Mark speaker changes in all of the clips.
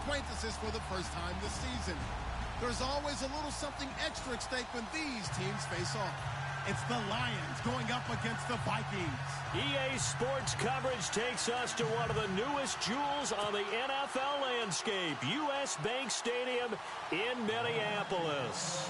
Speaker 1: acquaintances for the first time this season. There's always a little something extra at stake when these teams face off. It's the Lions going up against the Vikings.
Speaker 2: EA Sports coverage takes us to one of the newest jewels on the NFL landscape, US Bank Stadium in Minneapolis.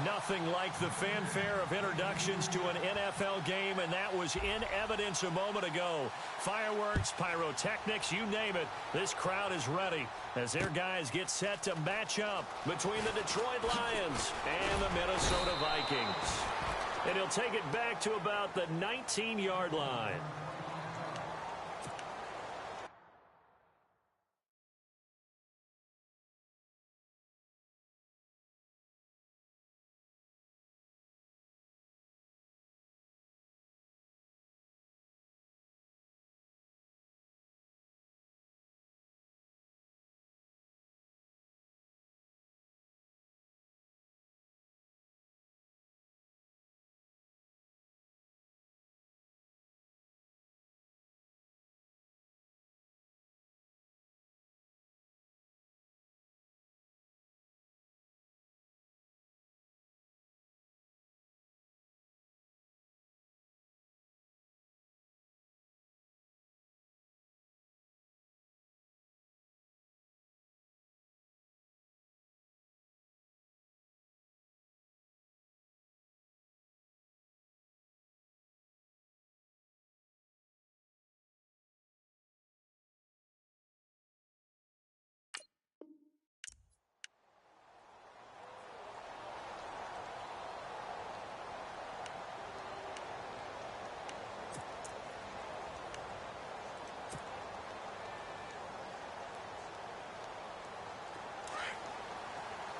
Speaker 2: Nothing like the fanfare of introductions to an NFL game, and that was in evidence a moment ago. Fireworks, pyrotechnics, you name it. This crowd is ready as their guys get set to match up between the Detroit Lions and the Minnesota Vikings. And he'll take it back to about the 19-yard line.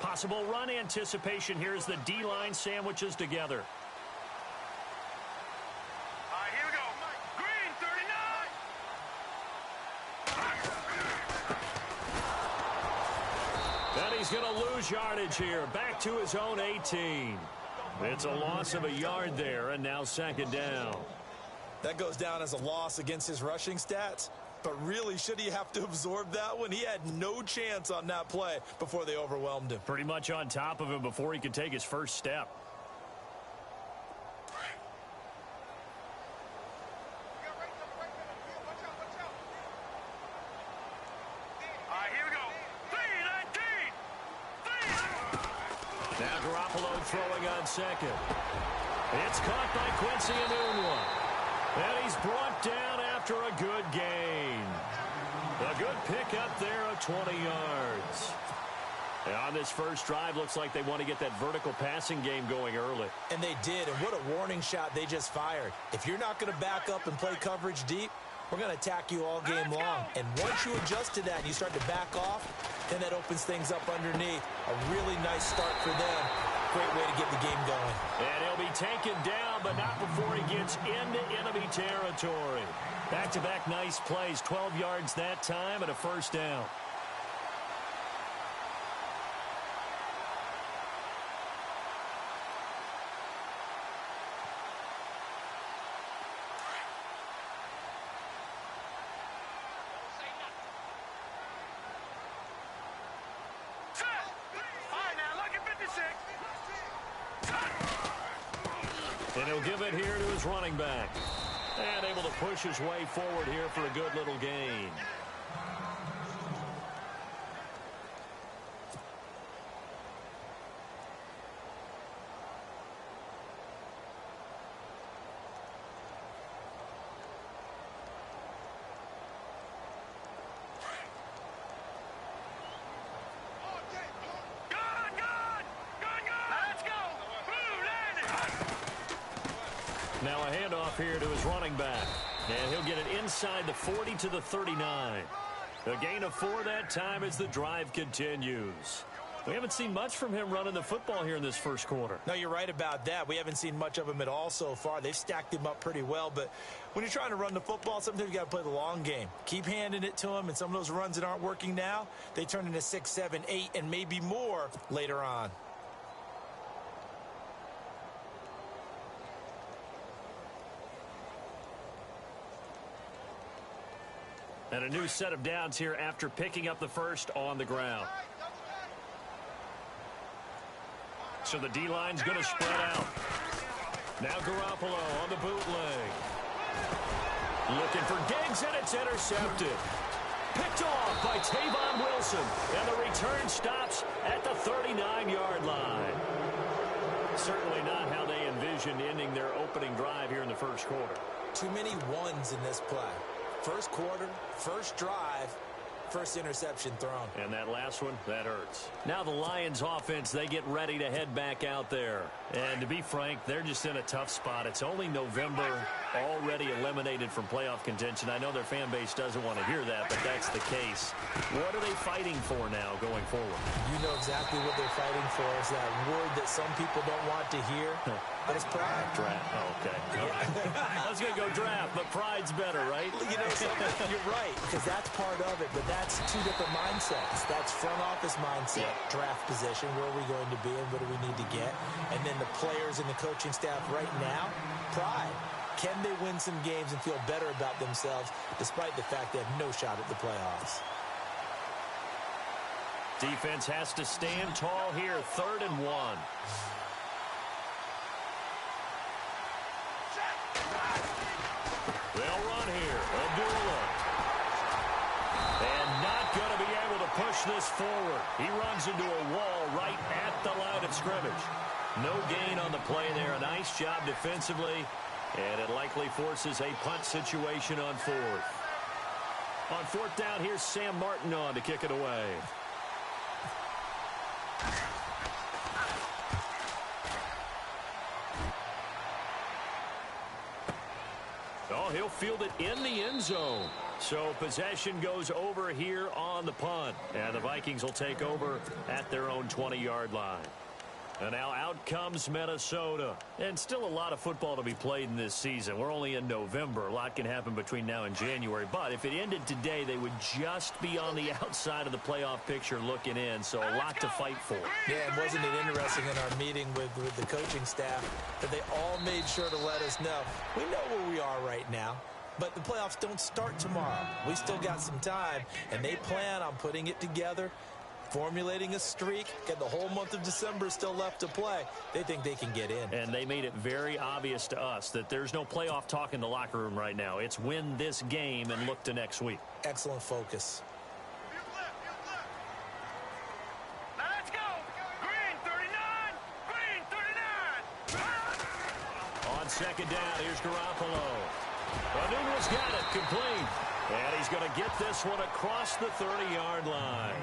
Speaker 2: Possible run anticipation here as the D-line sandwiches together.
Speaker 3: Here we go. Green, 39.
Speaker 2: And he's going to lose yardage here. Back to his own 18. It's a loss of a yard there, and now second down.
Speaker 4: That goes down as a loss against his rushing stats. But really, should he have to absorb that one? He had no chance on that play before they overwhelmed him.
Speaker 2: Pretty much on top of him before he could take his first step.
Speaker 3: Here we go. 3-19.
Speaker 2: Now Garoppolo throwing on second. It's caught by Quincy Enunwa. And he's brought down after a good gain. A good pickup there of 20 yards. And on this first drive, looks like they want to get that vertical passing game going early.
Speaker 4: And they did, and what a warning shot they just fired. If you're not going to back up and play coverage deep, we're going to attack you all game long. And once you adjust to that and you start to back off, then that opens things up underneath. A really nice start for them. Great way to get the game going.
Speaker 2: And he'll be taken down, but not before he gets into enemy territory. Back-to-back nice plays, 12 yards that time and a first down. And he'll give it here to his running back. And able to push his way forward here for a good little gain. Now a handoff here to his running back. And he'll get it inside the 40 to the 39. A gain of 4 that time as the drive continues. We haven't seen much from him running the football here in this first quarter.
Speaker 4: No, you're right about that. We haven't seen much of him at all so far. They've stacked him up pretty well. But when you're trying to run the football, sometimes you got to play the long game. Keep handing it to him, and some of those runs that aren't working now, they turn into 6, 7, 8, and maybe more later on.
Speaker 2: And a new set of downs here after picking up the first on the ground. So the D-line's going to spread out. Now Garoppolo on the bootleg. Looking for Diggs, and it's intercepted. Picked off by Tavon Wilson. And the return stops at the 39-yard line. Certainly not how they envisioned ending their opening drive here in the first quarter.
Speaker 4: Too many ones in this play. First quarter, first drive, first interception thrown.
Speaker 2: And that last one, that hurts. Now the Lions offense, they get ready to head back out there. And to be frank, they're just in a tough spot. It's only November, already eliminated from playoff contention. I know their fan base doesn't want to hear that, but that's the case. What are they fighting for now going forward?
Speaker 4: You know exactly what they're fighting for. Is that word that some people don't want to hear. But it's pride.
Speaker 2: Draft. Oh, okay. I was going to go draft, but pride's better, right?
Speaker 4: You know, you're right, because that's part of it, but that's two different mindsets. That's front office mindset, draft position, where are we going to be and what do we need to get? And then the players and the coaching staff right now, pride. Can they win some games and feel better about themselves despite the fact they have no shot at the playoffs?
Speaker 2: Defense has to stand tall here, 3rd and 1. They'll run here. Abdullah. And not going to be able to push this forward. He runs into a wall right at the line of scrimmage. No gain on the play there. A nice job defensively. And it likely forces a punt situation on 4th. On 4th down, here's Sam Martin on to kick it away. Oh, he'll field it in the end zone. So possession goes over here on the punt. And the Vikings will take over at their own 20-yard line. And now out comes Minnesota. And still a lot of football to be played in this season. We're only in November. A lot can happen between now and January. But if it ended today, they would just be on the outside of the playoff picture looking in. So a lot to fight for.
Speaker 4: Yeah, and wasn't it interesting in our meeting with the coaching staff that they all made sure to let us know. We know where we are right now. But the playoffs don't start tomorrow. We still got some time. And they plan on putting it together, formulating a streak, get the whole month of December still left to play. They think they can get in.
Speaker 2: And they made it very obvious to us that there's no playoff talk in the locker room right now. It's win this game and look to next week.
Speaker 4: Excellent focus.
Speaker 3: Now let's go. Green 39. Green 39.
Speaker 2: On 2nd down, here's Garoppolo. Anuno's got it, complete. And he's going to get this one across the 30-yard line.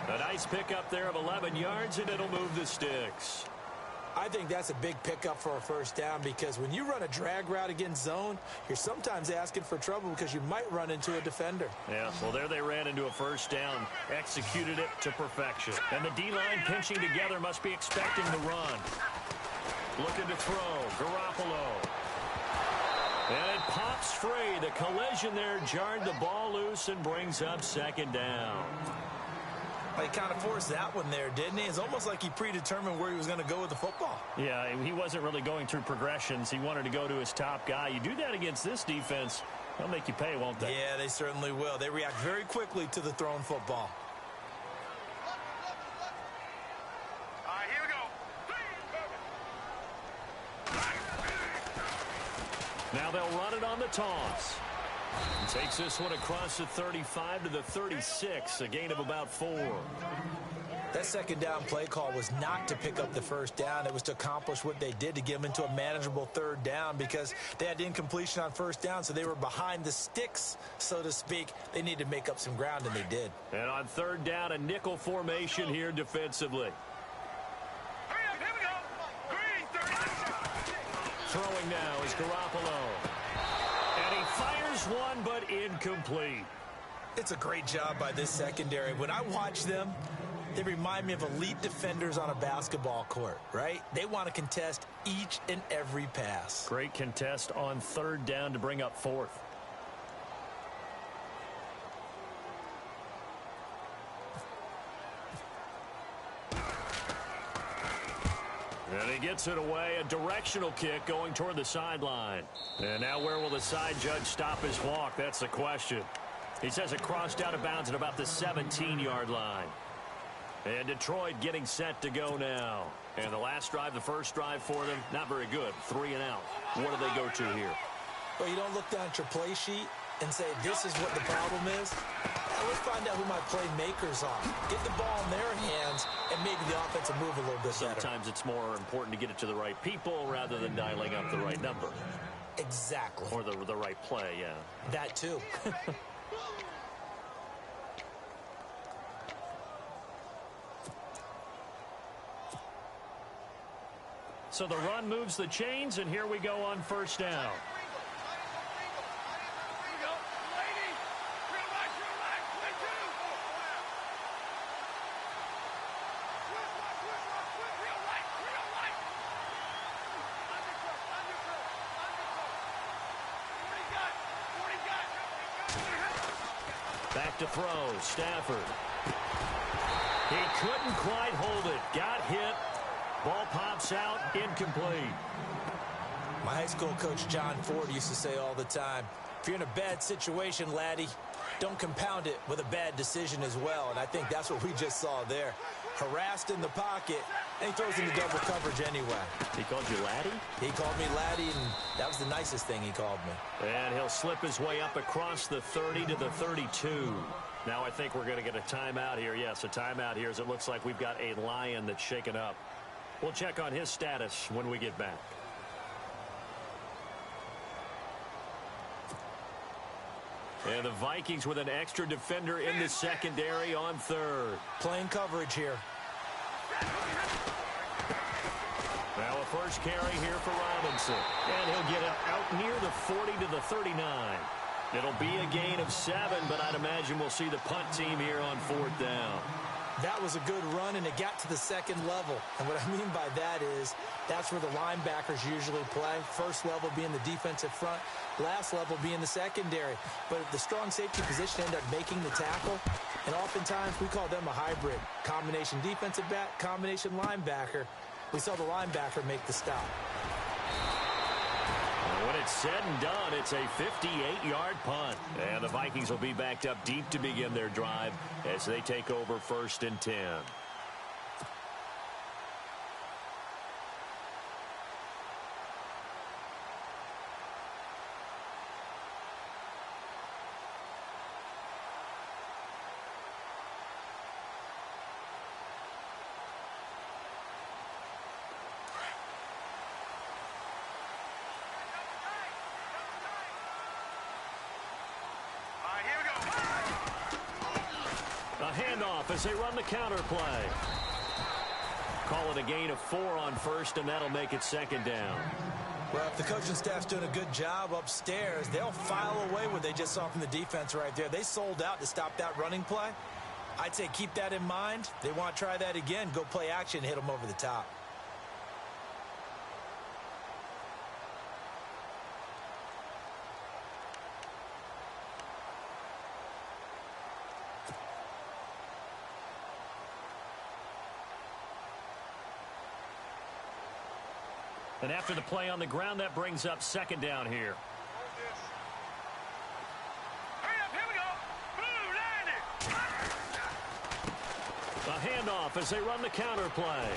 Speaker 2: A nice pickup there of 11 yards, and it'll move the sticks.
Speaker 4: I think that's a big pickup for a first down because when you run a drag route against zone, you're sometimes asking for trouble because you might run into a defender.
Speaker 2: Yeah, well, there they ran into a first down, executed it to perfection. And the D-line pinching together must be expecting the run. Looking to throw, Garoppolo. And it pops free. The collision there jarred the ball loose and brings up 2nd down.
Speaker 4: He kind of forced that one there, didn't he? It's almost like he predetermined where he was going to go with the football.
Speaker 2: Yeah, he wasn't really going through progressions. He wanted to go to his top guy. You do that against this defense, they'll make you pay, won't they?
Speaker 4: Yeah, they certainly will. They react very quickly to the thrown football.
Speaker 3: All right, here we go.
Speaker 2: Now they'll run it on the toss. And takes this one across the 35 to the 36, a gain of about 4.
Speaker 4: That 2nd down play call was not to pick up the first down. It was to accomplish what they did to get them into a manageable 3rd down because they had incompletion on 1st down, so they were behind the sticks, so to speak. They needed to make up some ground, and they did.
Speaker 2: And on 3rd down, a nickel formation here defensively.
Speaker 3: Hurry up, here we go. Green 39.
Speaker 2: Throwing now is Garoppolo. And he fires one, but incomplete.
Speaker 4: It's a great job by this secondary. When I watch them, they remind me of elite defenders on a basketball court, right? They want to contest each and every pass.
Speaker 2: Great contest on 3rd down to bring up 4th. And he gets it away, a directional kick going toward the sideline. And now where will the side judge stop his walk? That's the question. He says it crossed out of bounds at about the 17-yard line. And Detroit getting set to go now. And the last drive, the first drive for them, not very good. 3 and out. What do they go to here?
Speaker 4: Well, you don't look down at your play sheet and say, this is what the problem is. Now, let's find out who my playmakers are. Get the ball in their hands, and maybe the offense will move a little bit better.
Speaker 2: Sometimes it's more important to get it to the right people rather than dialing up the right number.
Speaker 4: Exactly.
Speaker 2: Or the right play, yeah.
Speaker 4: That, too.
Speaker 2: So the run moves the chains, and here we go on first down. Back to throw, Stafford. He couldn't quite hold it. Got hit. Ball pops out, incomplete.
Speaker 4: My high school coach, John Ford, used to say all the time, if you're in a bad situation, laddie, don't compound it with a bad decision as well. And I think that's what we just saw there. Harassed in the pocket, and he throws into double coverage anyway.
Speaker 2: He called you laddie?
Speaker 4: He called me laddie, and that was the nicest thing he called me.
Speaker 2: And he'll slip his way up across the 30 to the 32. Now I think we're going to get a timeout here. Yes, a timeout here as it looks like we've got a Lion that's shaken up. We'll check on his status when we get back. And the Vikings with an extra defender in the secondary on third.
Speaker 4: Playing coverage here.
Speaker 2: Now a first carry here for Robinson. And he'll get it out near the 40 to the 39. It'll be a gain of 7, but I'd imagine we'll see the punt team here on 4th down.
Speaker 4: That was a good run, and it got to the second level. And what I mean by that is that's where the linebackers usually play. First level being the defensive front, last level being the secondary. But the strong safety position ended up making the tackle, and oftentimes we call them a hybrid. Combination defensive back, combination linebacker. We saw the linebacker make the stop.
Speaker 2: When it's said and done, it's a 58-yard punt. And the Vikings will be backed up deep to begin their drive as they take over 1st and 10. A handoff as they run the counter play. Call it a gain of 4 on 1st, and that'll make it 2nd down.
Speaker 4: Well, if the coaching staff's doing a good job upstairs, they'll file away what they just saw from the defense right there. They sold out to stop that running play. I'd say keep that in mind. They want to try that again. Go play action, hit them over the top.
Speaker 2: And after the play on the ground, that brings up 2nd down here. A handoff as they run the counter play.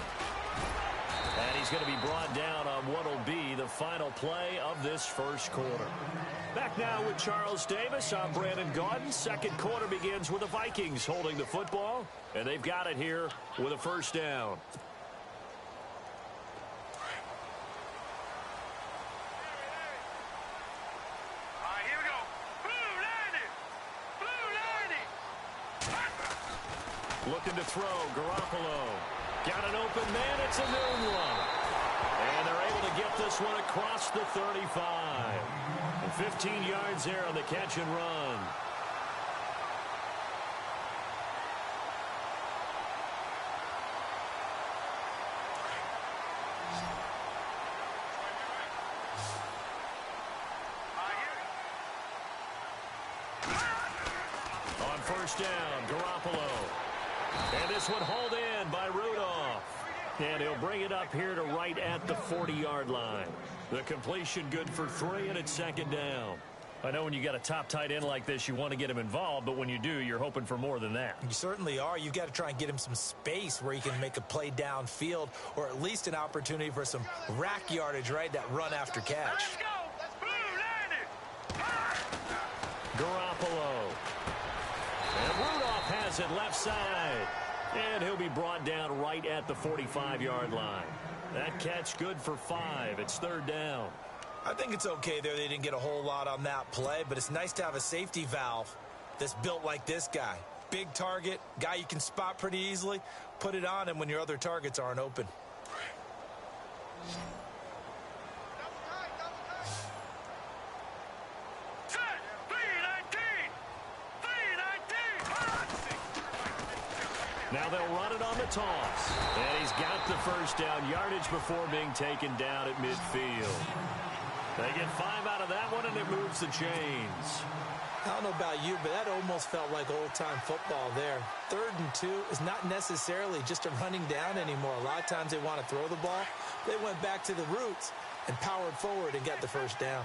Speaker 2: And he's going to be brought down on what will be the final play of this first quarter. Back now with Charles Davis. I'm Brandon Gaudin. Second quarter begins with the Vikings holding the football. And they've got it here with a 1st down. Looking to throw, Garoppolo. Got an open man, it's a noon one. And they're able to get this one across the 35. And 15 yards there on the catch and run. On 1st down, Garoppolo. And this one hauled in by Rudolph. And he'll bring it up here to right at the 40-yard line. The completion good for 3, and it's 2nd down. I know when you got a top tight end like this, you want to get him involved, but when you do, you're hoping for more than that.
Speaker 4: You certainly are. You've got to try and get him some space where he can make a play downfield, or at least an opportunity for some rack yardage, right? That run after catch.
Speaker 3: Let's go. Blue,
Speaker 2: Garoppolo. And Rudolph has it left side. And he'll be brought down right at the 45-yard line. That catch good for 5. It's 3rd down.
Speaker 4: I think it's okay there. They didn't get a whole lot on that play, but it's nice to have a safety valve that's built like this guy. Big target, guy you can spot pretty easily. Put it on him when your other targets aren't open.
Speaker 2: Now they'll run it on the toss. And he's got the first down yardage before being taken down at midfield. They get 5 out of that one, and it moves the chains.
Speaker 4: I don't know about you, but that almost felt like old-time football there. 3rd and 2 is not necessarily just a running down anymore. A lot of times they want to throw the ball. They went back to the roots and powered forward and got the first down.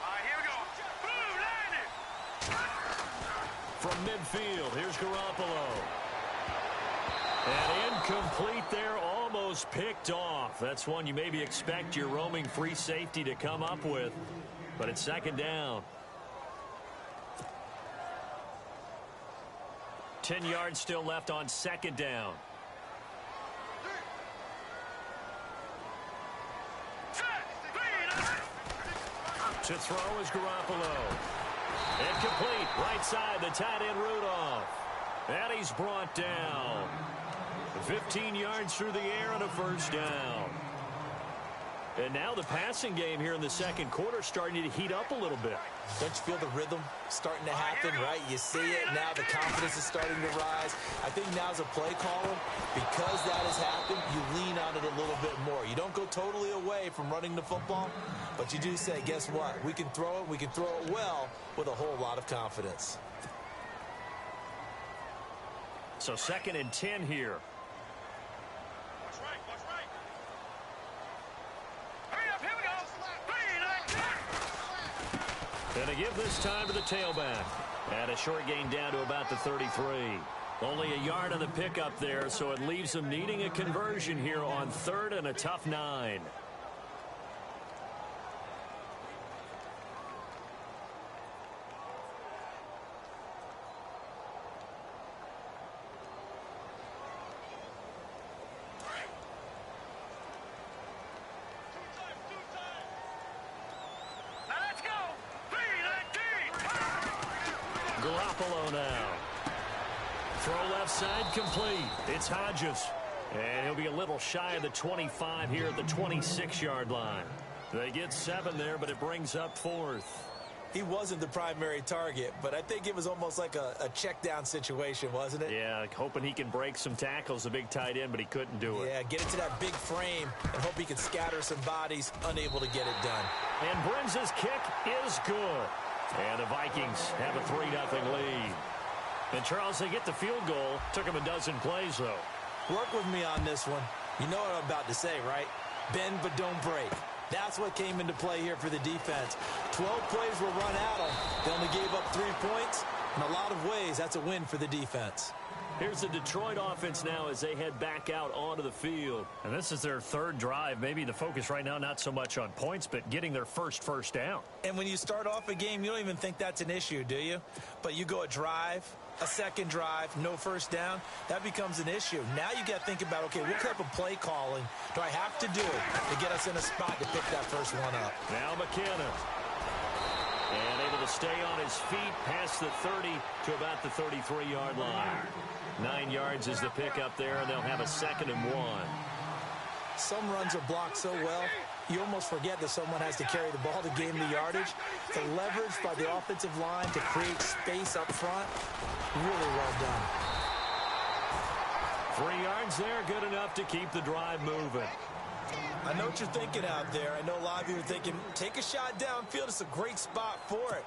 Speaker 3: All right, here we go. Blue, landing.
Speaker 2: From midfield, here's Garoppolo. And incomplete there, almost picked off. That's one you maybe expect your roaming free safety to come up with. But it's 2nd down. 10 yards still left on 2nd down. To throw is Garoppolo. Incomplete. Right side, the tight end Rudolph. And he's brought down. 15 yards through the air and a first down. And now the passing game here in the 2nd quarter starting to heat up a little bit.
Speaker 4: Don't you feel the rhythm starting to happen, right? You see it now. The confidence is starting to rise. I think now's a play caller. Because that has happened, you lean on it a little bit more. You don't go totally away from running the football, but you do say, guess what? We can throw it. We can throw it well with a whole lot of confidence.
Speaker 2: So 2nd and 10 here.
Speaker 3: Watch right, watch right. Hurry up, here we go. 3, 9, 10.
Speaker 2: And they give this time to the tailback. And a short gain down to about the 33. Only a yard on the pickup there, so it leaves them needing a conversion here on 3rd and a tough 9.
Speaker 3: Now let's go. 3, 19.
Speaker 2: Garoppolo now. Throw left side complete. It's Hodges. And he'll be a little shy of the 25 here at the 26-yard line. They get 7 there, but it brings up 4th.
Speaker 4: He wasn't the primary target, but I think it was almost like a check down situation, wasn't it?
Speaker 2: Yeah, hoping he can break some tackles, the big tight end, but he couldn't do it.
Speaker 4: Yeah, get into that big frame and hope he can scatter some bodies, unable to get it done.
Speaker 2: And Brim's kick is good. And the Vikings have a 3-0 lead. And, Charles, they get the field goal. Took them a dozen plays, though.
Speaker 4: Work with me on this one. You know what I'm about to say, right? Bend but don't break. That's what came into play here for the defense. 12 plays were run at them. They only gave up 3 points. In a lot of ways, that's a win for the defense.
Speaker 2: Here's the Detroit offense now as they head back out onto the field. And this is their 3rd drive. Maybe the focus right now not so much on points, but getting their first down.
Speaker 4: And when you start off a game, you don't even think that's an issue, do you? But you go a drive, a 2nd drive, no first down, that becomes an issue. Now you got to think about, okay, what type of play calling do I have to do to get us in a spot to pick that first one up?
Speaker 2: Now McKinnon. And able to stay on his feet past the 30 to about the 33-yard line. 9 yards is the pickup there, and they'll have a 2nd and 1.
Speaker 4: Some runs are blocked so well, you almost forget that someone has to carry the ball to gain the yardage. The leverage by the offensive line to create space up front, really well done.
Speaker 2: 3 yards there, good enough to keep the drive moving.
Speaker 4: I know what you're thinking out there. I know a lot of you are thinking, take a shot downfield. It's a great spot for it.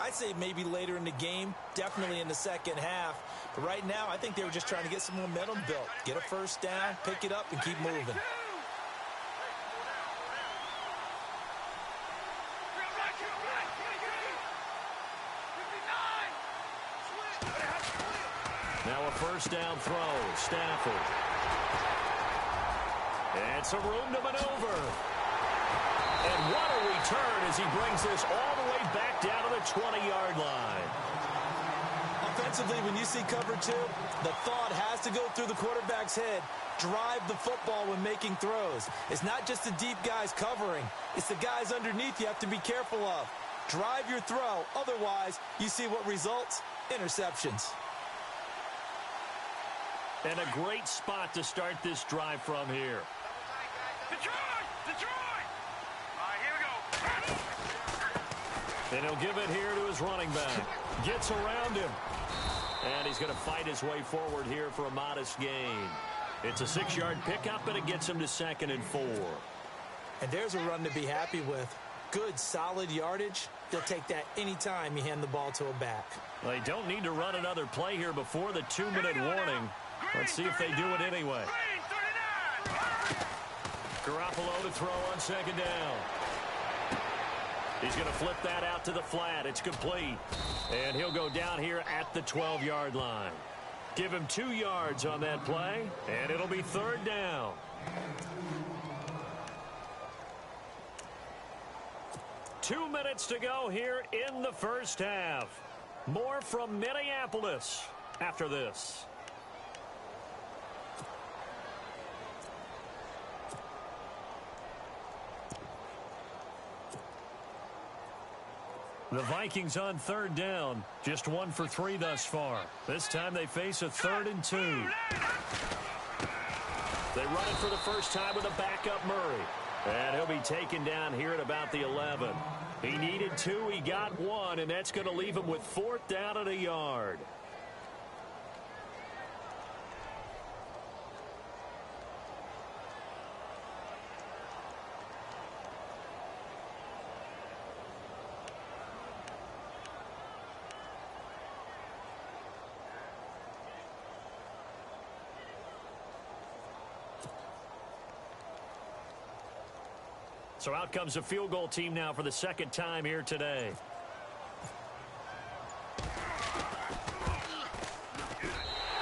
Speaker 4: I'd say maybe later in the game, definitely in the second half. But right now, I think they were just trying to get some momentum built. Get a first down, pick it up, and keep moving.
Speaker 2: Now a first down throw. Stafford. And some room to maneuver. And what a return as he brings this all the way back down to the 20-yard line.
Speaker 4: Offensively, when you see cover two, the thought has to go through the quarterback's head. Drive the football when making throws. It's not just the deep guys covering. It's the guys underneath you have to be careful of. Drive your throw. Otherwise, you see what results? Interceptions.
Speaker 2: And a great spot to start this drive from here.
Speaker 3: Detroit! Detroit! All right, here we go.
Speaker 2: And he'll give it here to his running back. Gets around him. And he's going to fight his way forward here for a modest gain. It's a 6-yard pickup, and it gets him to 2nd and 4.
Speaker 4: And there's a run to be happy with. Good, solid yardage. They'll take that anytime you hand the ball to a back.
Speaker 2: They don't need to run another play here before the 2-minute warning. Let's see if they do it anyway. Garoppolo to throw on 2nd down. He's going to flip that out to the flat. It's complete. And he'll go down here at the 12-yard line. Give him 2 yards on that play, and it'll be 3rd down. Two minutes to go here in the first half. More from Minneapolis after this. The Vikings on 3rd down. Just 1 for 3 thus far. This time they face a 3rd and 2. They run it for the first time with a backup Murray. And he'll be taken down here at about the 11. He needed 2. He got 1, and that's going to leave him with 4th down and 1 yard. So out comes a field goal team now for the 2nd time here today.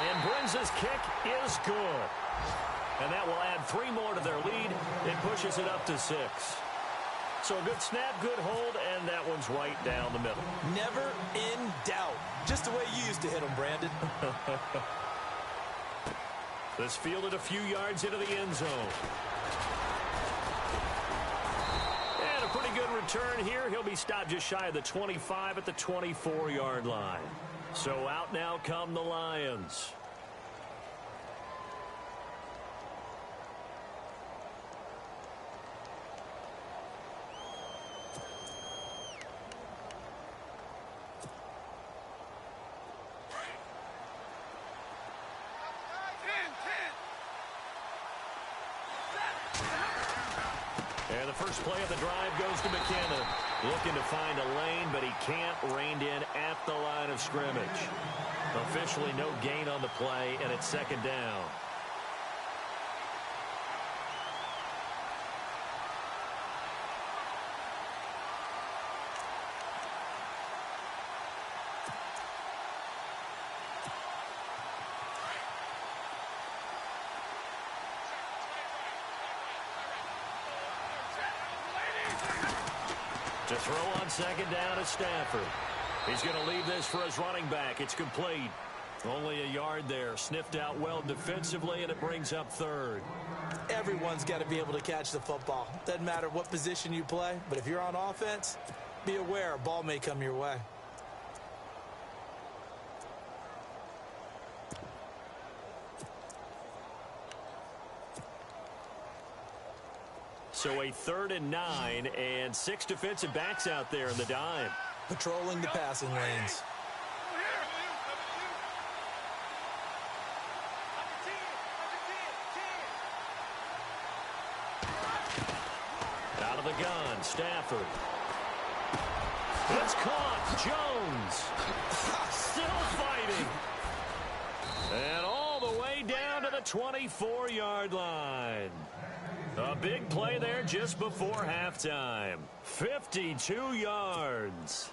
Speaker 2: And Brins' kick is good. And that will add 3 more to their lead. It pushes it up to 6. So a good snap, good hold, and that one's right down the middle.
Speaker 4: Never in doubt. Just the way you used to hit them, Brandon.
Speaker 2: This fielded a few yards into the end zone. Pretty good return here. He'll be stopped just shy of the 25 at the 24-yard line. So out now come the Lions. And the first play of the drive goes to McKinnon. Looking to find a lane, but he can't. Reined in at the line of scrimmage. Officially no gain on the play, and it's 2nd down. To throw on 2nd down is Stafford. He's going to leave this for his running back. It's complete. Only a yard there. Sniffed out well defensively, and it brings up 3rd.
Speaker 4: Everyone's got to be able to catch the football. Doesn't matter what position you play, but if you're on offense, be aware a ball may come your way.
Speaker 2: So a 3rd and 9, and 6 defensive backs out there in the dime.
Speaker 4: Patrolling the passing lanes.
Speaker 2: Out of the gun, Stafford. It's caught. Jones still fighting. And all the way down to the 24-yard line. A big play there just before halftime. 52 yards.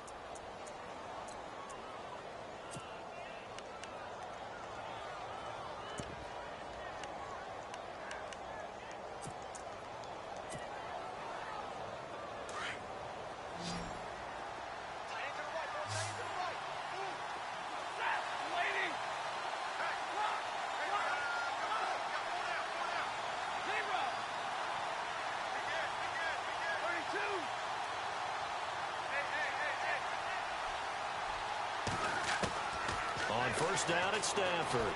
Speaker 2: first down at Stanford.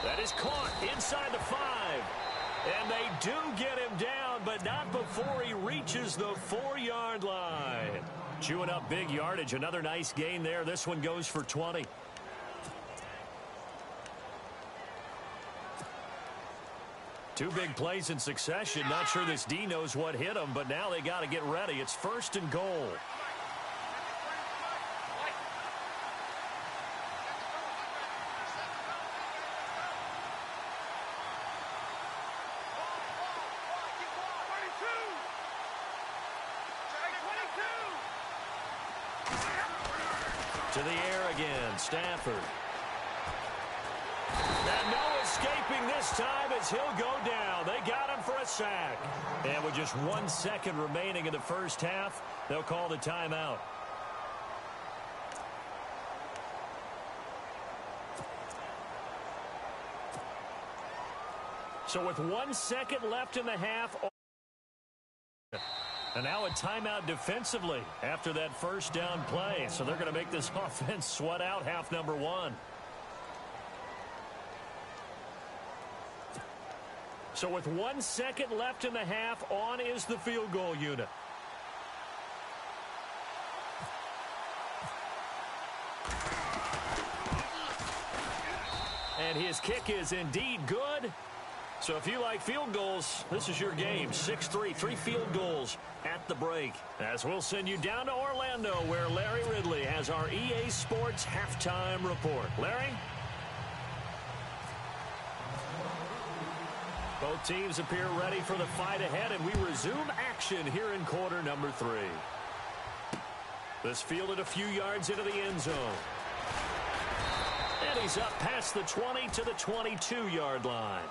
Speaker 2: That is caught inside the 5. And they do get him down, but not before he reaches the 4-yard line. Chewing up big yardage. Another nice gain there. This one goes for 20. Two big plays in succession. Not sure this D knows what hit him, but now they got to get ready. It's 1st and goal. To the air again, Stanford. And no escaping this time as he'll go down. They got him for a sack. And with just 1 second remaining in the first half, they'll call the timeout. So with 1 second left in the half, and now a timeout defensively after that first down play. So they're going to make this offense sweat out half number 1. So with 1 second left in the half, on is the field goal unit. And his kick is indeed good. So if you like field goals, this is your game. 6-3, 3 field goals at the break. As we'll send you down to Orlando, where Larry Ridley has our EA Sports halftime report. Larry? Both teams appear ready for the fight ahead, and we resume action here in quarter number 3. This fielded a few yards into the end zone. And he's up past the 20 to the 22-yard line.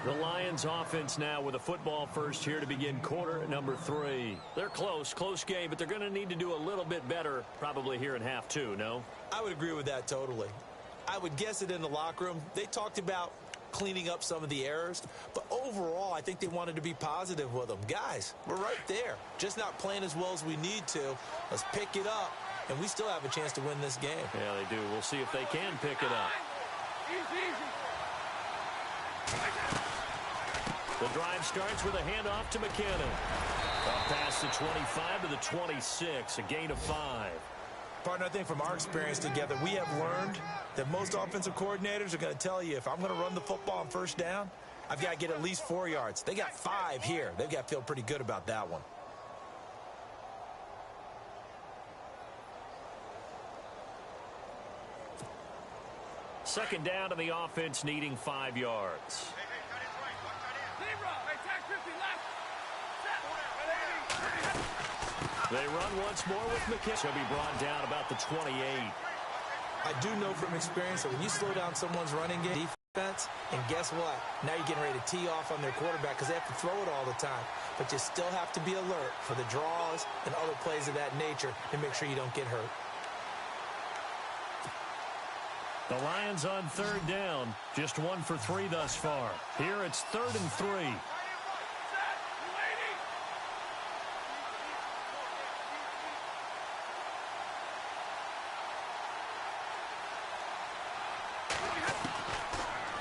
Speaker 2: The Lions offense now with a football first here to begin quarter number 3. They're close game, but they're going to need to do a little bit better probably here in half 2, no?
Speaker 4: I would agree with that totally. I would guess it in the locker room. They talked about cleaning up some of the errors, but overall I think they wanted to be positive with them. Guys, we're right there. Just not playing as well as we need to. Let's pick it up, and we still have a chance to win this game.
Speaker 2: Yeah, they do. We'll see if they can pick it up. The drive starts with a handoff to McKinnon. Up past the 25 to the 26, a gain of 5.
Speaker 4: Partner, I think from our experience together, we have learned that most offensive coordinators are going to tell you, if I'm going to run the football on first down, I've got to get at least 4 yards. They got 5 here. They've got to feel pretty good about that one.
Speaker 2: Second down to the offense, needing 5 yards. They run once more with McKinnon. He'll be brought down about the 28.
Speaker 4: I do know from experience that when you slow down someone's running game, defense, and guess what? Now you're getting ready to tee off on their quarterback because they have to throw it all the time. But you still have to be alert for the draws and other plays of that nature and make sure you don't get hurt.
Speaker 2: The Lions on third down, just 1 for 3 thus far. Here it's 3rd and 3.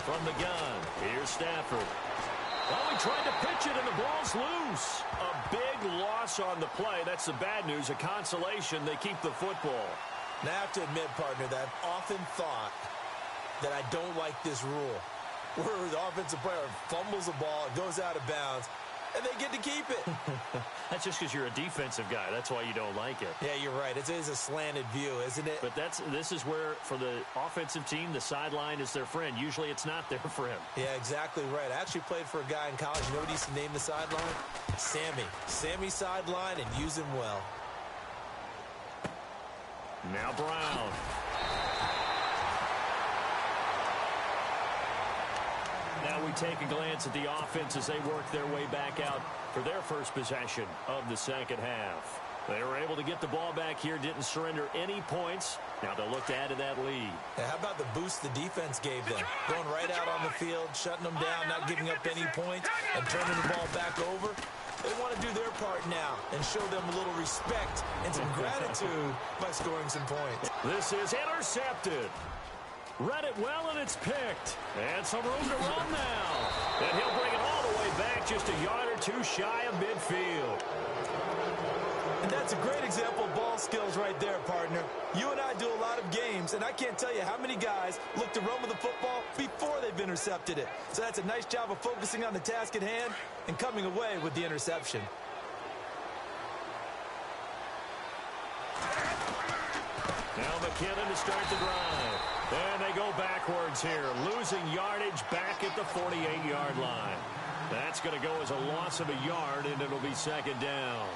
Speaker 2: From the gun, here's Stafford. Well, he tried to pitch it, and the ball's loose. A big loss on the play. That's the bad news. A consolation, they keep the football.
Speaker 4: Now, I have to admit, partner, that I've often thought that I don't like this rule, where the offensive player fumbles the ball, it goes out of bounds, and they get to keep it.
Speaker 2: That's just because you're a defensive guy. That's why you don't like it.
Speaker 4: Yeah, you're right. It is a slanted view, isn't it?
Speaker 2: But this is where, for the offensive team, the sideline is their friend. Usually it's not there for him.
Speaker 4: Yeah, exactly right. I actually played for a guy in college. You know what he used to name the sideline? Sammy. Sammy sideline, and use him well.
Speaker 2: Now Brown. Now we take a glance at the offense as they work their way back out for their first possession of the second half. They were able to get the ball back here, didn't surrender any points. Now they'll look to add to that lead.
Speaker 4: Yeah, how about the boost the defense gave them? Going right out on the field, shutting them down, not giving up any points, and turning the ball back over. They want to do their part now and show them a little respect and some gratitude by scoring some points.
Speaker 2: This is intercepted. Read it well, and it's picked. And some room to run now. And he'll bring it all the way back, just a yard or two shy of midfield.
Speaker 4: And that's a great example of ball skills right there, partner. You and I do a lot of games, and I can't tell you how many guys look to run with the football before they've intercepted it. So that's a nice job of focusing on the task at hand and coming away with the interception.
Speaker 2: Now McKinnon to start the drive. And they go backwards here, losing yardage back at the 48-yard line. That's going to go as a loss of a yard, and it'll be second down.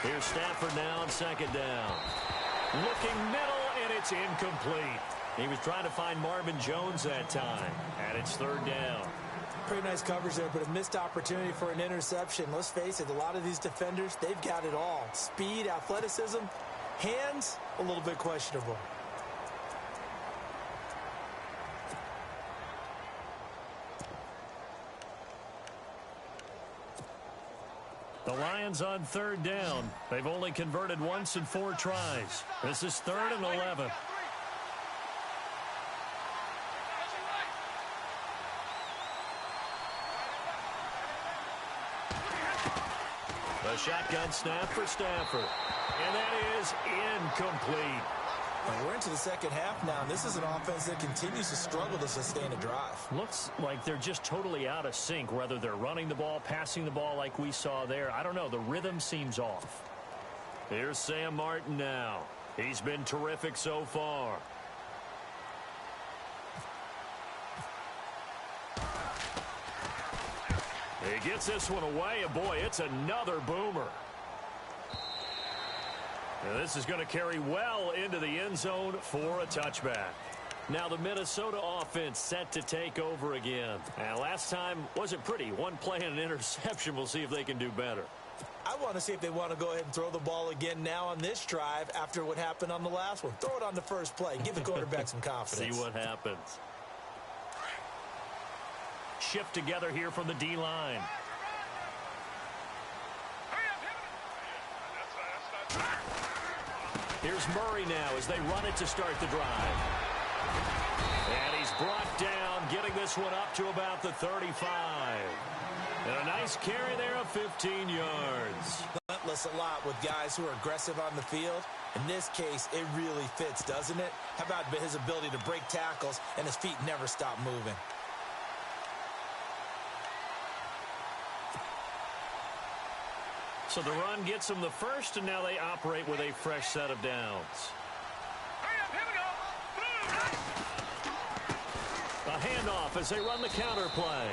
Speaker 2: Here's Stafford now on second down. Looking middle, and it's incomplete. He was trying to find Marvin Jones that time, and it's third down.
Speaker 4: Pretty nice coverage there, but a missed opportunity for an interception. Let's face it, a lot of these defenders, they've got it all. Speed, athleticism, hands, a little bit questionable.
Speaker 2: The Lions on third down. They've only converted once in 4 tries. This is 3rd and 11. The shotgun snap for Stafford. And that is incomplete.
Speaker 4: And we're into the second half now, and this is an offense that continues to struggle to sustain a drive.
Speaker 2: Looks like they're just totally out of sync, whether they're running the ball, passing the ball like we saw there. I don't know. The rhythm seems off. Here's Sam Martin now. He's been terrific so far. He gets this one away, and boy, it's another boomer. And this is going to carry well into the end zone for a touchback. Now the Minnesota offense set to take over again. And last time wasn't pretty. One play and an interception. We'll see if they can do better.
Speaker 4: I want to see if they want to go ahead and throw the ball again now on this drive after what happened on the last one. Throw it on the first play. Give the quarterback some confidence.
Speaker 2: See what happens. Shift together here from the D-line. Here's Murray now as they run it to start the drive. And he's brought down, getting this one up to about the 35. And a nice carry there of 15 yards.
Speaker 4: Relentless a lot with guys who are aggressive on the field. In this case, it really fits, doesn't it? How about his ability to break tackles and his feet never stop moving?
Speaker 2: So the run gets them the first, and now they operate with a fresh set of downs. A handoff as they run the counter play.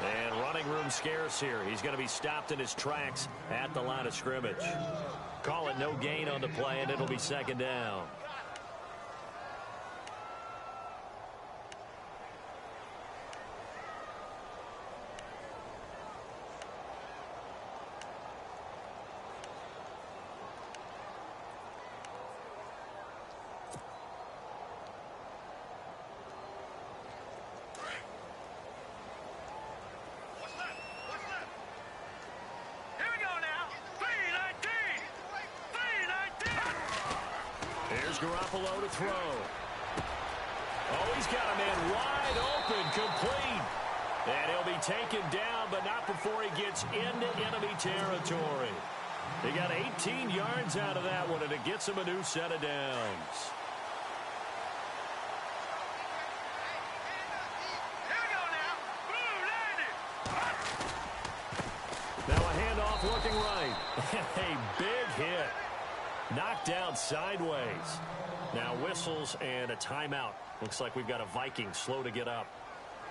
Speaker 2: And running room scarce here. He's going to be stopped in his tracks at the line of scrimmage. Call it no gain on the play, and it'll be second down. Garoppolo to throw. Oh, he's got a man wide open, complete. And he'll be taken down, but not before he gets into enemy territory. He got 18 yards out of that one, and it gets him a new set of downs. Now a handoff looking right. A big hit. Knocked down sideways. Now whistles and a timeout. Looks like we've got a Viking slow to get up.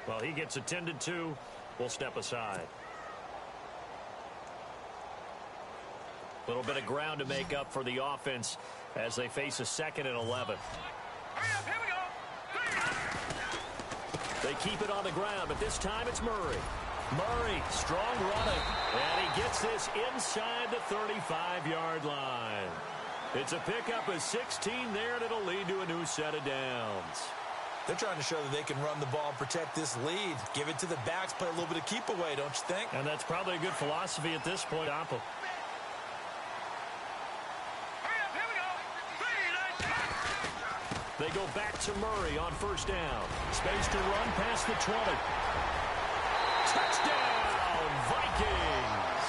Speaker 2: Well, he gets attended to, will step aside. A little bit of ground to make up for the offense as they face a 2nd and 11.
Speaker 3: Here we go.
Speaker 2: They keep it on the ground, but this time it's Murray. Murray, strong running, and he gets this inside the 35-yard line. It's a pickup of 16 there, and it'll lead to a new set of downs.
Speaker 4: They're trying to show that they can run the ball and protect this lead. Give it to the backs, play a little bit of keep away, don't you think?
Speaker 2: And that's probably a good philosophy at this point, Apple. They go back to Murray on 1st down. Space to run past the 20. Touchdown, Vikings!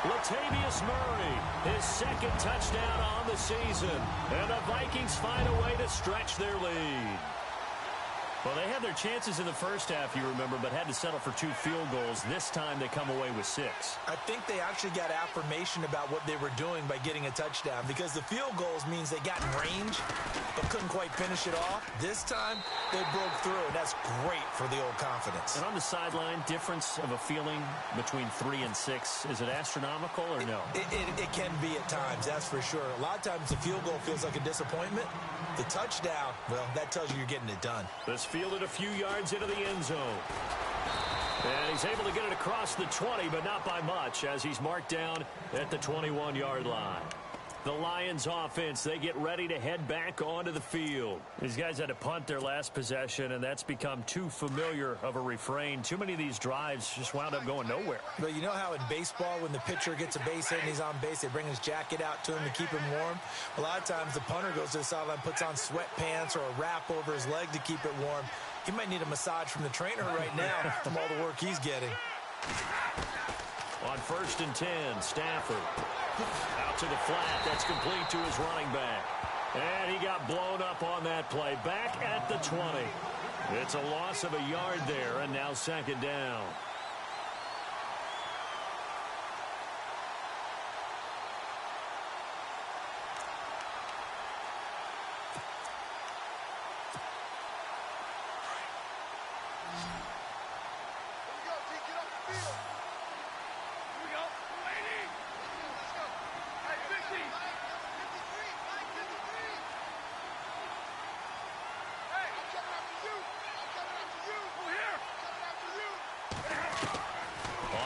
Speaker 2: Latavius Murray, his 2nd touchdown on the season. And the Vikings find a way to stretch their lead. Well, they had their chances in the first half, you remember, but had to settle for 2 field goals. This time they come away with 6.
Speaker 4: I think they actually got affirmation about what they were doing by getting a touchdown, because the field goals means they got in range but couldn't quite finish it off. This time they broke through, and that's great for the old confidence.
Speaker 2: And on the sideline, difference of a feeling between 3 and 6, is it astronomical or no?
Speaker 4: It can be at times, that's for sure. A lot of times the field goal feels like a disappointment. The touchdown, well, that tells you you're getting it done.
Speaker 2: This fielded a few yards into the end zone. And he's able to get it across the 20, but not by much, as he's marked down at the 21-yard line. The Lions offense, they get ready to head back onto the field. These guys had to punt their last possession, and that's become too familiar of a refrain. Too many of these drives just wound up going nowhere.
Speaker 4: But you know how in baseball, when the pitcher gets a base hit and he's on base, they bring his jacket out to him to keep him warm? A lot of times the punter goes to the sideline, puts on sweatpants or a wrap over his leg to keep it warm. He might need a massage from the trainer right now from all the work he's getting.
Speaker 2: On 1st and 10, Stafford. Out to the flat. That's complete to his running back. And he got blown up on that play. Back at the 20. It's a loss of a yard there, and now 2nd down.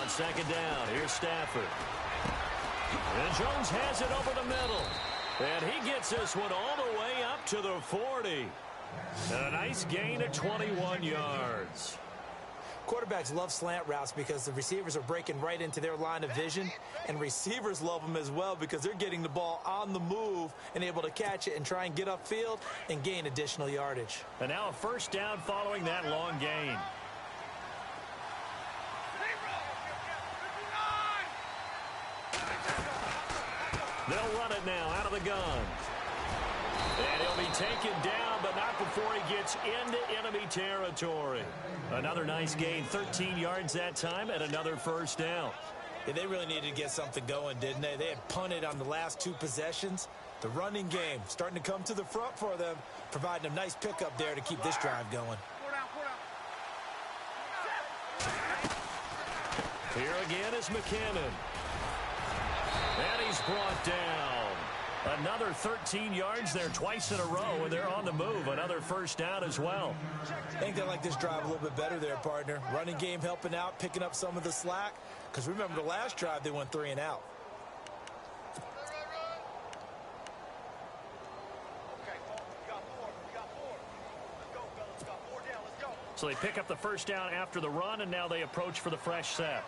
Speaker 2: On 2nd down, here's Stafford. And Jones has it over the middle. And he gets this one all the way up to the 40. And a nice gain of 21 yards.
Speaker 4: Quarterbacks love slant routes because the receivers are breaking right into their line of vision, and receivers love them as well because they're getting the ball on the move and able to catch it and try and get upfield and gain additional yardage.
Speaker 2: And now a 1st down following that long gain. They'll run it now out of the gun. And he'll be taken down, but not before he gets into enemy territory. Another nice gain, 13 yards that time, and another 1st down.
Speaker 4: Yeah, they really needed to get something going, didn't they? They had punted on the last 2 possessions. The running game starting to come to the front for them, providing a nice pickup there to keep this drive going.
Speaker 2: Here again is McKinnon. And he's brought down. Another 13 yards there twice in a row, and they're on the move. Another 1st down as well.
Speaker 4: I think they like this drive a little bit better there, partner. Running game helping out, picking up some of the slack. Because remember the last drive, they went 3 and out.
Speaker 2: So they pick up the 1st down after the run, and now they approach for the fresh set.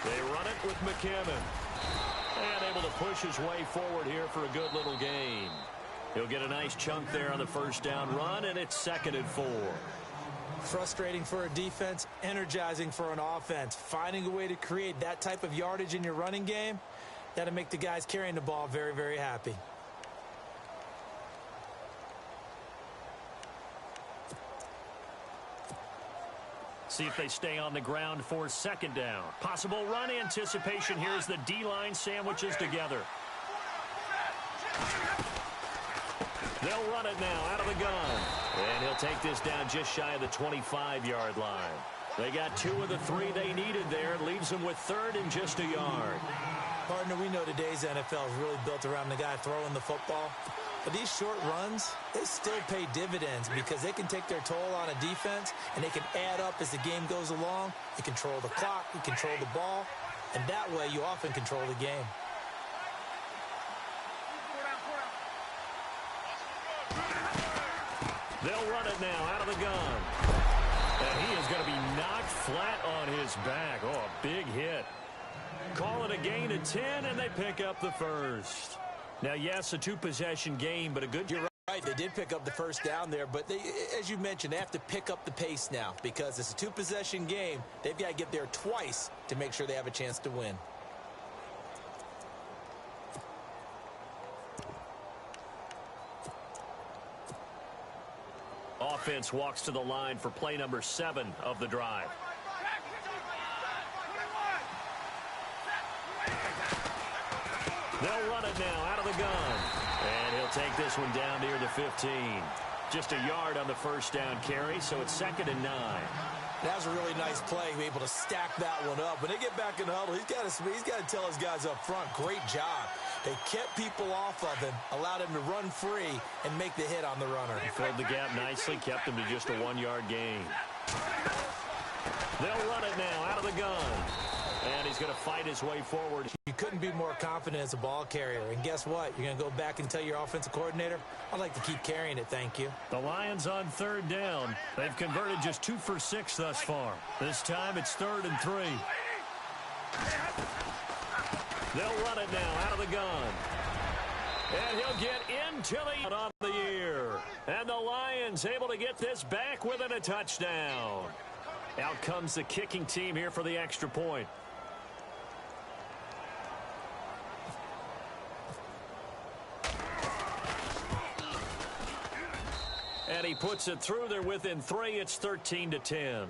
Speaker 2: They run it with McKinnon. And able to push his way forward here for a good little gain. He'll get a nice chunk there on the 1st down run, and it's 2nd and 4.
Speaker 4: Frustrating for a defense, energizing for an offense. Finding a way to create that type of yardage in your running game, that'll make the guys carrying the ball very, very happy.
Speaker 2: See if they stay on the ground for 2nd down. Possible run anticipation here as the D-line sandwiches together. They'll run it now out of the gun. And he'll take this down just shy of the 25-yard line. They got 2 of the 3 they needed there. It leaves them with 3rd and just a yard.
Speaker 4: Partner, we know today's NFL is really built around the guy throwing the football. But these short runs, they still pay dividends because they can take their toll on a defense, and they can add up as the game goes along. You control the clock, you control the ball, and that way you often control the game.
Speaker 2: They'll run it now out of the gun. And he is going to be knocked flat on his back. Oh, a big hit. Call it a gain of 10, and they pick up the first. Now, yes, a 2-possession game, but a good...
Speaker 4: You're right. They did pick up the first down there, but they, as you mentioned, they have to pick up the pace now because it's a 2-possession game. They've got to get there twice to make sure they have a chance to win.
Speaker 2: Offense walks to the line for play number 7 of the drive. They'll run it now out of the gun. And he'll take this one down near the 15. Just a yard on the first down carry, so it's 2nd and 9.
Speaker 4: That was a really nice play, be able to stack that one up. When they get back in the huddle, he's got to tell his guys up front, great job. They kept people off of him, allowed him to run free, and make the hit on the runner.
Speaker 2: He filled the gap nicely, kept him to just a 1-yard gain. They'll run it now out of the gun. And he's going to fight his way forward.
Speaker 4: You couldn't be more confident as a ball carrier. And guess what? You're going to go back and tell your offensive coordinator, I'd like to keep carrying it, thank you.
Speaker 2: The Lions on 3rd down. They've converted just 2 for 6 thus far. This time it's 3rd and 3. They'll run it now out of the gun. And he'll get into the on the year. And the Lions able to get this back within a touchdown. Out comes the kicking team here for the extra point. And he puts it through. They're within 3. It's 13-10.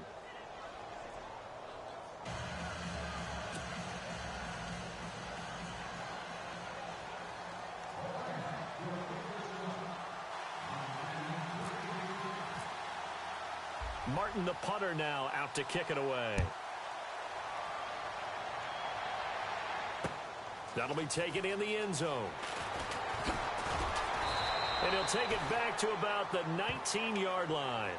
Speaker 2: Martin, the punter, now out to kick it away. That'll be taken in the end zone. And he'll take it back to about the 19-yard line.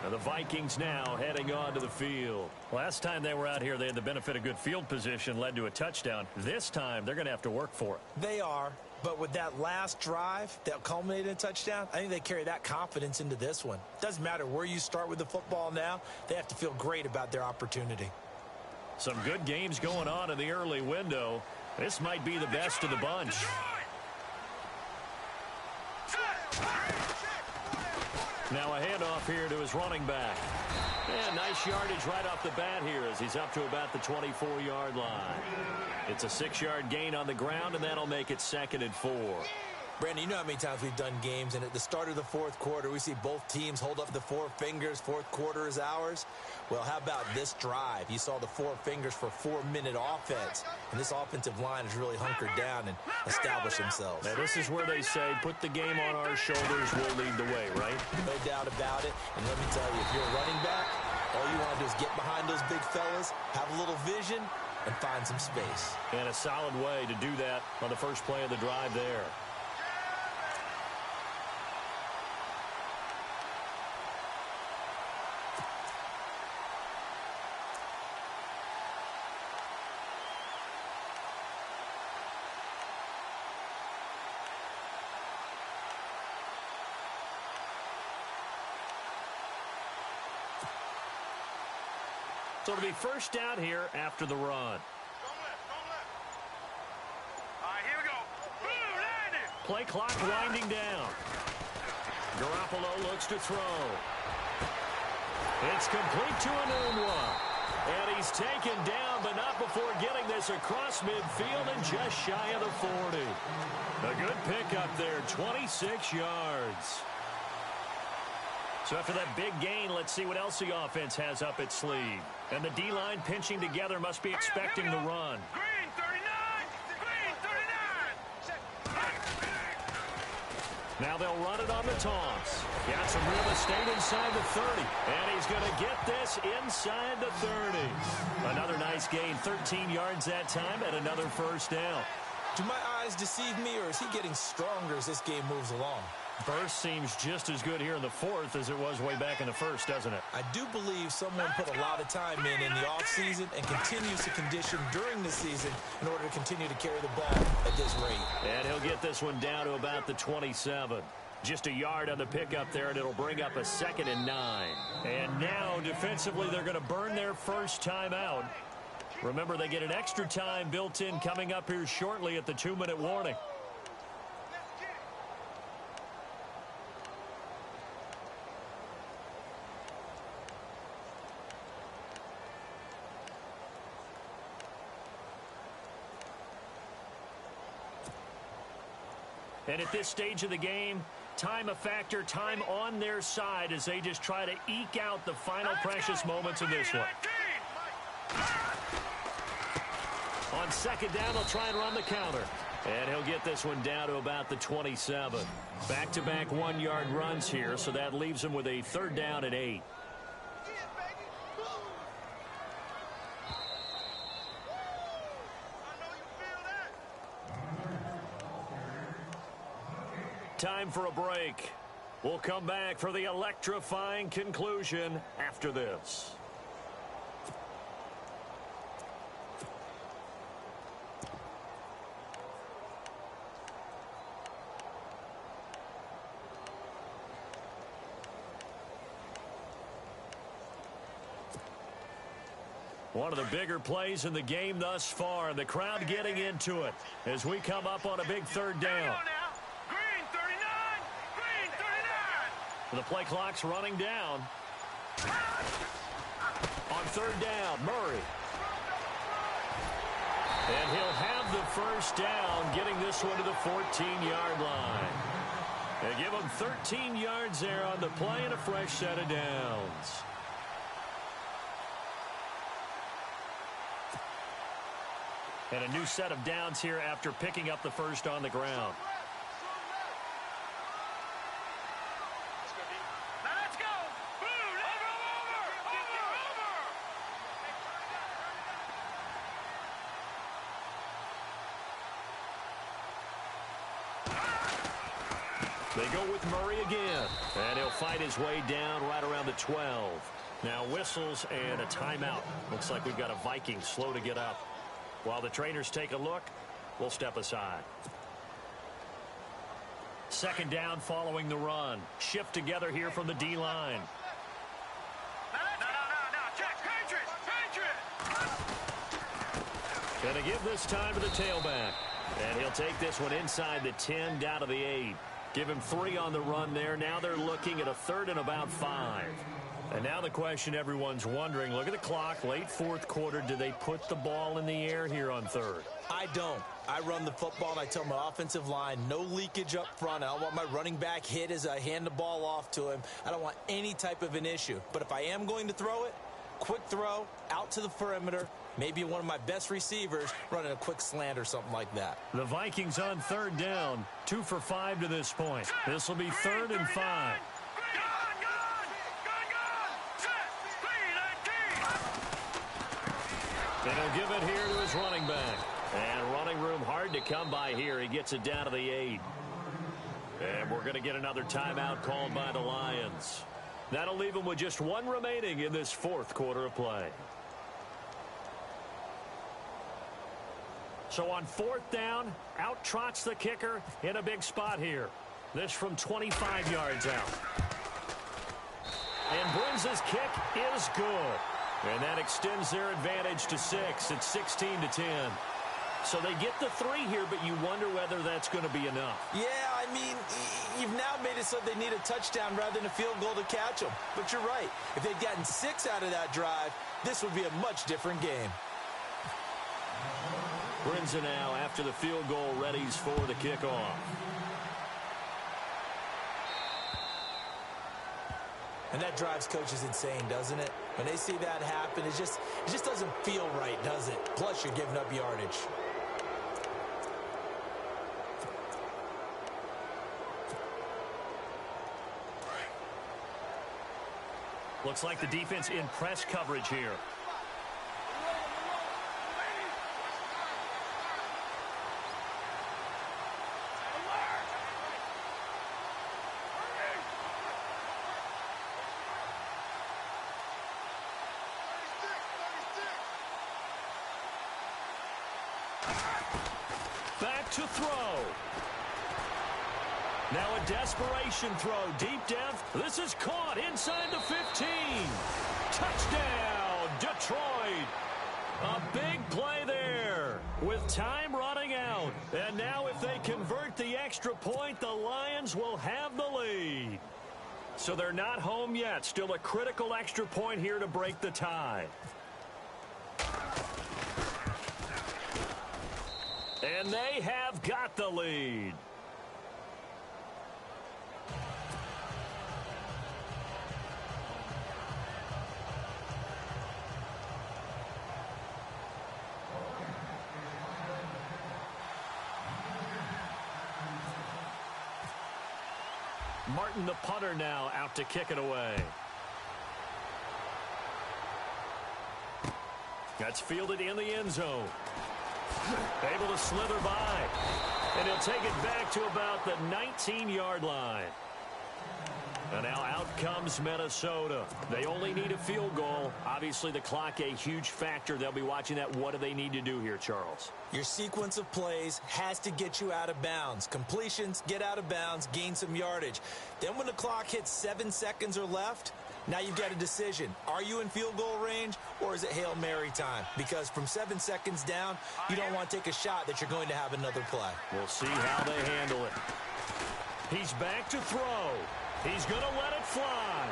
Speaker 2: Now the Vikings now heading on to the field. Last time they were out here, they had the benefit of good field position, led to a touchdown. This time, they're going to have to work for it.
Speaker 4: They are. But with that last drive that culminated in a touchdown, I think they carry that confidence into this one. Doesn't matter where you start with the football now. They have to feel great about their opportunity.
Speaker 2: Some good games going on in the early window. This might be the best of the bunch. Now a handoff here to his running back. And nice yardage right off the bat here as he's up to about the 24-yard line. It's a 6-yard gain on the ground, and that'll make it 2nd and 4.
Speaker 4: Brandon, you know how many times we've done games, and at the start of the 4th quarter, we see both teams hold up the 4 fingers, 4th quarter is ours. Well, how about this drive? You saw the 4 fingers for 4-minute offense, and this offensive line has really hunkered down and established themselves.
Speaker 2: Now, this is where they say, put the game on our shoulders, we'll lead the way, right?
Speaker 4: No doubt about it, and let me tell you, if you're a running back, all you want to do is get behind those big fellas, have a little vision, and find some space.
Speaker 2: And a solid way to do that on the first play of the drive there. So it'll be first down here after the run.
Speaker 3: All right, here we go.
Speaker 2: Play clock winding down. Garoppolo looks to throw. It's complete to Enunwa. And he's taken down, but not before getting this across midfield and just shy of the 40. A good pickup there, 26 yards. So after that big gain, let's see what else the offense has up its sleeve. And the D-line pinching together must be expecting the run.
Speaker 3: Green 39! Green 39!
Speaker 2: Now they'll run it on the toss. Got some real estate inside the 30. And he's going to get this inside the 30. Another nice gain, 13 yards that time, and another first down.
Speaker 4: Do my eyes deceive me, or is he getting stronger as this game moves along?
Speaker 2: Burst seems just as good here in the fourth as it was way back in the first, doesn't it?
Speaker 4: I do believe someone put a lot of time in the offseason and continues to condition during the season in order to continue to carry the ball at this rate.
Speaker 2: And he'll get this one down to about the 27. Just a yard on the pickup there, and it'll bring up a 2nd and 9. And now, defensively, they're going to burn their first time out. Remember, they get an extra time built in coming up here shortly at the 2-minute warning. And at this stage of the game, time a factor, time on their side as they just try to eke out the final precious moments of this one. On 2nd down, they'll try and run the counter. And he'll get this one down to about the 27. Back-to-back 1-yard runs here, so that leaves him with a 3rd down and 8. Time for a break. We'll come back for the electrifying conclusion after this. One of the bigger plays in the game thus far, and the crowd getting into it as we come up on a big 3rd down. The play clock's running down. On 3rd down, Murray. And he'll have the first down, getting this one to the 14-yard line. They give him 13 yards there on the play and a fresh set of downs. And a new set of downs here after picking up the first on the ground. They go with Murray again, and he'll fight his way down right around the 12. Now whistles and a timeout. Looks like we've got a Viking slow to get up. While the trainers take a look, we'll step aside. 2nd down following the run. Shift together here from the D-line. Gonna give this time to the tailback. And he'll take this one inside the 10 down to the 8. Give him 3 on the run there. Now they're looking at a 3rd and about 5. And now the question everyone's wondering, look at the clock, late 4th quarter, do they put the ball in the air here on 3rd?
Speaker 4: I don't. I run the football, and I tell my offensive line, no leakage up front. I don't want my running back hit as I hand the ball off to him. I don't want any type of an issue. But if I am going to throw it, quick throw, out to the perimeter, maybe one of my best receivers running a quick slant or something like that.
Speaker 2: The Vikings on 3rd down, 2 for 5 to this point. This will be 3rd and 5. And he'll give it here to his running back. And running room hard to come by here. He gets it down to the 8. And we're going to get another timeout called by the Lions. That'll leave him with just 1 remaining in this 4th quarter of play. So on 4th down, out trots the kicker in a big spot here. This from 25 yards out. And Bruins' kick is good. And that extends their advantage to 6. It's 16-10. So they get the 3 here, but you wonder whether that's going to be enough.
Speaker 4: Yeah, I mean, you've now made it so they need a touchdown rather than a field goal to catch them. But you're right. If they'd gotten 6 out of that drive, this would be a much different game.
Speaker 2: Bruins now, after the field goal, readies for the kickoff.
Speaker 4: And that drives coaches insane, doesn't it? When they see that happen, it just doesn't feel right, does it? Plus, you're giving up yardage.
Speaker 2: Looks like the defense in press coverage here. Back to throw. Now a desperation throw deep down. This is caught inside the 15. Touchdown, Detroit. A big play there with time running out. And now if they convert the extra point, the Lions will have the lead. So they're not home yet. Still a critical extra point here to break the tie. And they have got the lead. Martin, the punter, now out to kick it away. That's fielded in the end zone. Able to slither by. And he'll take it back to about the 19-yard line. And now out comes Minnesota. They only need a field goal. Obviously, the clock a huge factor. They'll be watching that. What do they need to do here, Charles?
Speaker 4: Your sequence of plays has to get you out of bounds. Completions, get out of bounds, gain some yardage. Then when the clock hits 7 seconds or left, now you've got a decision. Are you in field goal range, or is it Hail Mary time? Because from 7 seconds down, you don't want to take a shot that you're going to have another play.
Speaker 2: We'll see how they handle it. He's back to throw. He's going to let it fly.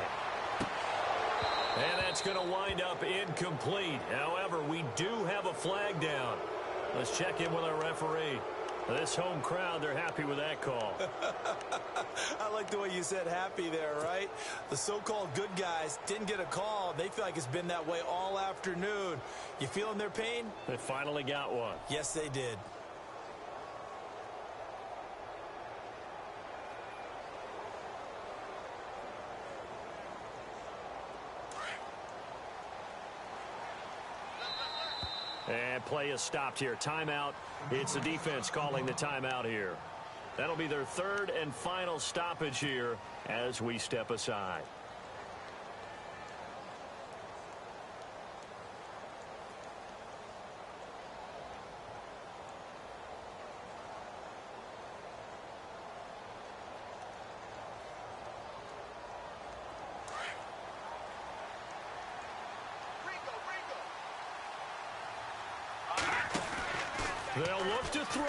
Speaker 2: And that's going to wind up incomplete. However, we do have a flag down. Let's check in with our referee. This home crowd, they're happy with that call.
Speaker 4: I like the way you said happy there, right? The so-called good guys didn't get a call. They feel like it's been that way all afternoon. You feeling their pain?
Speaker 2: They finally got one.
Speaker 4: Yes, they did.
Speaker 2: And play is stopped here. Timeout. It's the defense calling the timeout here. That'll be their third and final stoppage here as we step aside. They'll look to throw.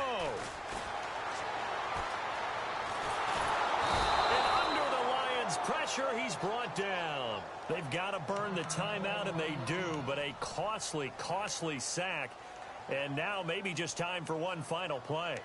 Speaker 2: And under the Lions' pressure, he's brought down. They've got to burn the timeout, and they do, but a costly, costly sack. And now maybe just time for one final play.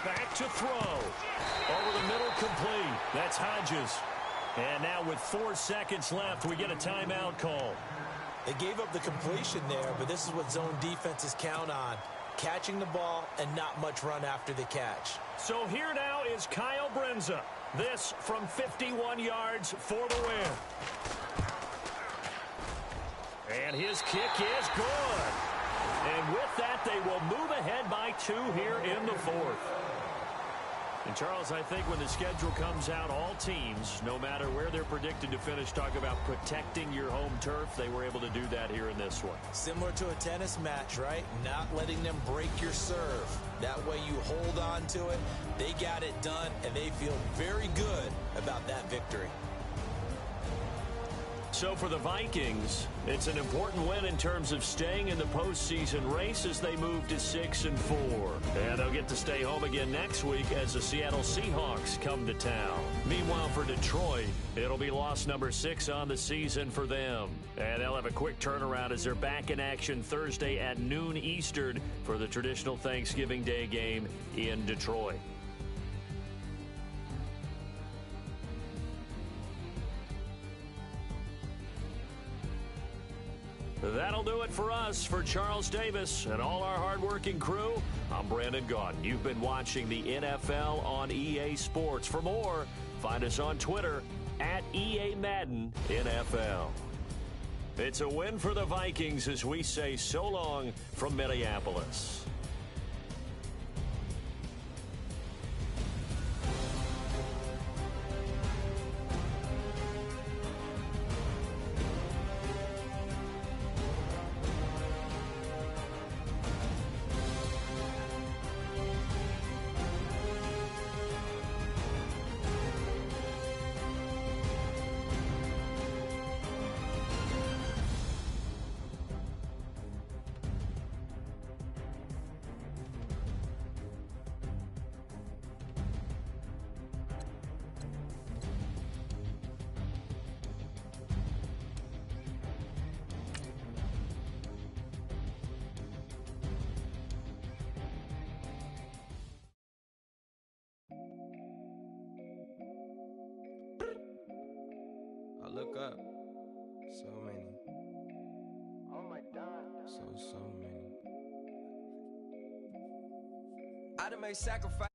Speaker 2: Back to throw. Over the middle, complete. That's Hodges. And now with 4 seconds left, we get a timeout call.
Speaker 4: They gave up the completion there, but this is what zone defenses count on. Catching the ball and not much run after the catch.
Speaker 2: So here now is Kyle Brenza. This from 51 yards for the win. And his kick is good. And with that, they will move ahead by 2 here in the fourth. And, Charles, I think when the schedule comes out, all teams, no matter where they're predicted to finish, talk about protecting your home turf. They were able to do that here in this one.
Speaker 4: Similar to a tennis match, right? Not letting them break your serve. That way you hold on to it. They got it done, and they feel very good about that victory.
Speaker 2: So for the Vikings, it's an important win in terms of staying in the postseason race as they move to 6-4. And they'll get to stay home again next week as the Seattle Seahawks come to town. Meanwhile, for Detroit, it'll be loss number 6 on the season for them. And they'll have a quick turnaround as they're back in action Thursday at noon Eastern for the traditional Thanksgiving Day game in Detroit. That'll do it for us. For Charles Davis and all our hardworking crew, I'm Brandon Gaudin. You've been watching the NFL on EA Sports. For more, find us on Twitter at EA Madden NFL. It's a win for the Vikings as we say so long from Minneapolis.
Speaker 5: I look up, so many. Oh my God. So many. I done made sacrifice.